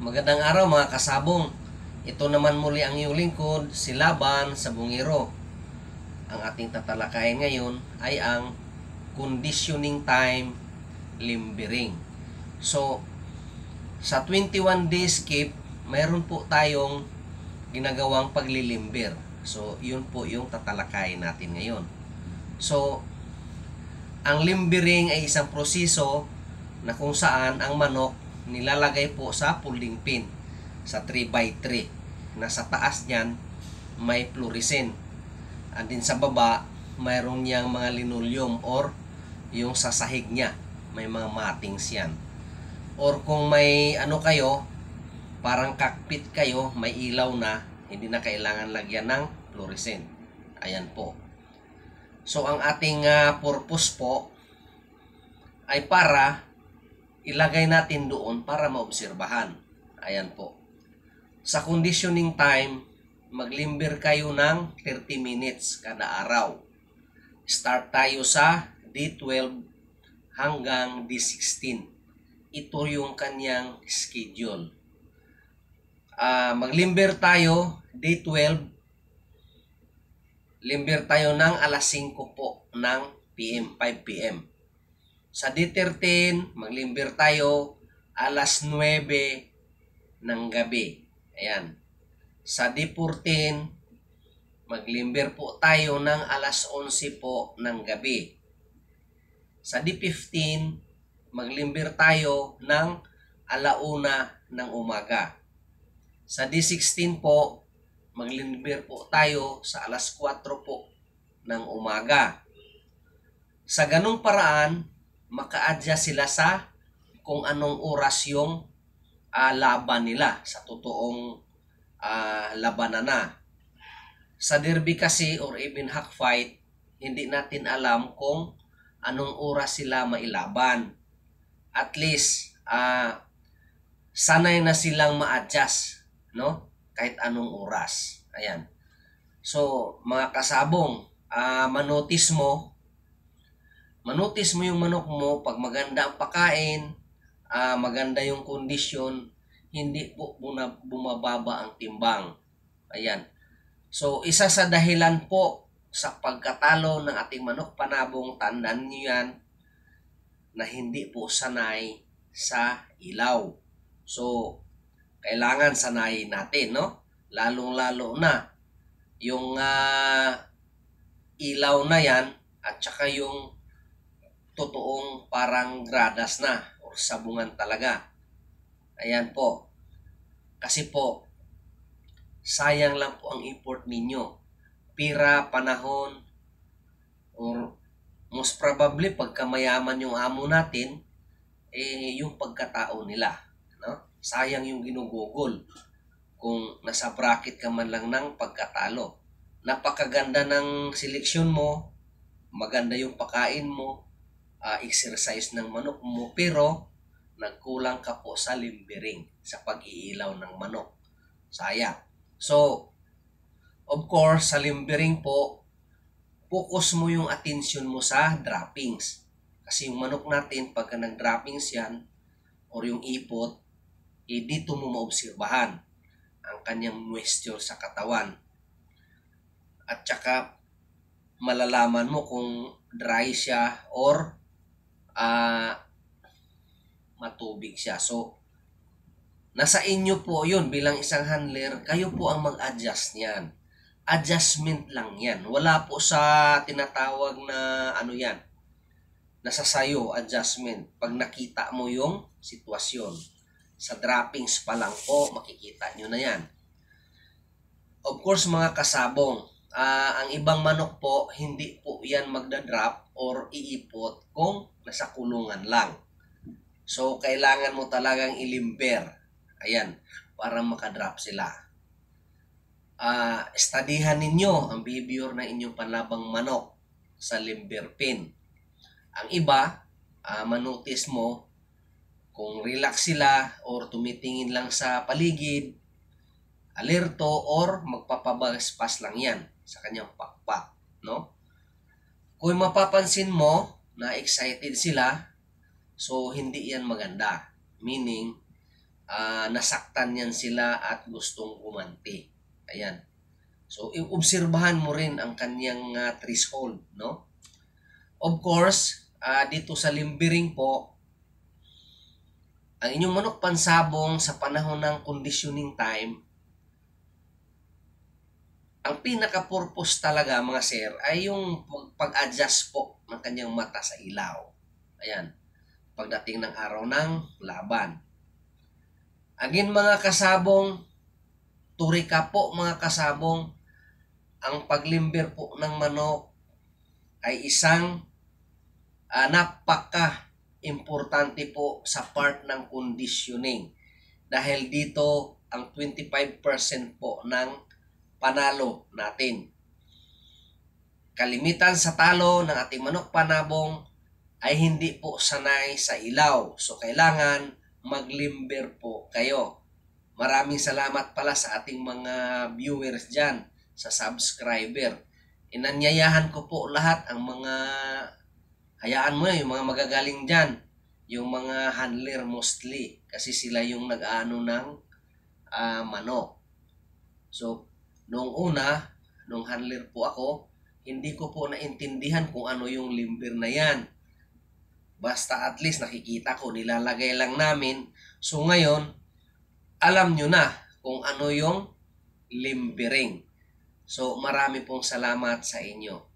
Magandang araw mga kasabong. Ito naman muli ang iyong lingkod, si Laban sa Bungiro. Ang ating tatalakayin ngayon ay ang conditioning time limbering. So, sa 21 days skip, mayroon po tayong ginagawang paglilimbir. So, yun po yung tatalakayin natin ngayon. So, ang limbering ay isang proseso na kung saan ang manok nilalagay po sa folding pin sa 3x3 na sa taas niyan may fluorescent, and din sa baba mayroon niyang mga linoleum or yung sa sahig niya may mga matings yan, or kung may ano kayo parang cockpit kayo, may ilaw na, hindi na kailangan lagyan ng fluorescent. Ayan po. So ang ating purpose po ay para ilagay natin doon para maobserbahan. Ayan po. Sa conditioning time, maglimbir kayo ng 30 minutes kada araw. Start tayo sa D12 hanggang D16. Ito yung kanyang schedule. Maglimbir tayo D12. Limbir tayo ng alas 5 po ng PM, 5 PM. Sa D13, maglimbir tayo alas 9 ng gabi. Ayan. Sa D14, maglimbir po tayo ng alas 11 po ng gabi. Sa D15, maglimbir tayo ng alauna ng umaga. Sa D16 po, maglimbir po tayo sa alas 4 po ng umaga. Sa ganung paraan, maka-adjust sila sa kung anong oras yung laban nila sa totoong labanan na. Sa derby kasi or even hack fight, hindi natin alam kung anong oras sila mailaban. At least, sanay na silang ma-adjust, no? Kahit anong oras. Ayan. So, mga kasabong, manotice mo yung manok mo pag maganda ang pagkain, maganda yung kondisyon, hindi po bumababa ang timbang. Ayan. So, isa sa dahilan po sa pagkatalo ng ating manok panabong, tandaan nyo yan, na hindi po sanay sa ilaw. So, kailangan sanayin natin, no? Lalong-lalo na yung ilaw na yan at saka yung totoong parang gradas na or sabungan talaga. Ayan po. Kasi po, sayang lang po ang import ninyo. Pira, panahon, or most probably pagka mayaman yung amo natin, yung pagkatao nila, no? Sayang yung ginugugol kung nasa bracket ka man lang ng pagkatalo. Napakaganda ng seleksyon mo, maganda yung pagkain mo, exercise ng manok mo, pero nagkulang ka po sa limbering, sa pag-iilaw ng manok. Sayang. So, of course, sa limbering po, focus mo yung attention mo sa droppings. Kasi yung manok natin, pagka nag-droppings yan, or yung ipot, dito mo maobserbahan ang kanyang moisture sa katawan. At saka, malalaman mo kung dry siya or matubig siya. So, nasa inyo po yun bilang isang handler, kayo po ang mag-adjust niyan. Adjustment lang yan. Wala po sa tinatawag na ano yan. Nasa sayo, adjustment. Pag nakita mo yung sitwasyon. Sa droppings pa lang po, makikita nyo na yan. Of course, mga kasabong, ang ibang manok po, hindi po yan magdadrop or iipot kung nasa kulungan lang. So, kailangan mo talagang ilimber. Ayan, para makadrop sila. Studyhan ninyo ang behavior ng inyong panlabang manok sa limber pin. Ang iba, manotice mo kung relax sila or tumitingin lang sa paligid, alerto or magpapabaspas lang yan sa kanyang pakpak, no? Kung mapapansin mo na excited sila, so hindi yan maganda. Meaning, nasaktan yan sila at gustong gumanti. Ayan. So, obserbahan mo rin ang kanyang threshold, no? Of course, dito sa limbiring po, ang inyong manok pansabong sa panahon ng conditioning time, ang pinaka-purpose talaga mga sir ay yung pag-adjust po ng kanyang mata sa ilaw. Ayan. Pagdating ng araw ng laban. Again mga kasabong, turika po mga kasabong, ang paglimbir po ng manok ay isang napaka-importante po sa part ng conditioning. Dahil dito ang 25% po ng panalo natin. Kalimitan sa talo ng ating manok panabong ay hindi po sanay sa ilaw. So, kailangan maglimber po kayo. Maraming salamat pala sa ating mga viewers dyan, sa subscriber. Inanyayahan ko po lahat ang mga, hayaan mo yung mga magagaling dyan, yung mga handler mostly, kasi sila yung nag-ano ng manok. So, noong una, nung handler po ako, hindi ko po naintindihan kung ano yung limber na yan. Basta at least nakikita ko, nilalagay lang namin. So ngayon, alam nyo na kung ano yung limbering. So marami pong salamat sa inyo.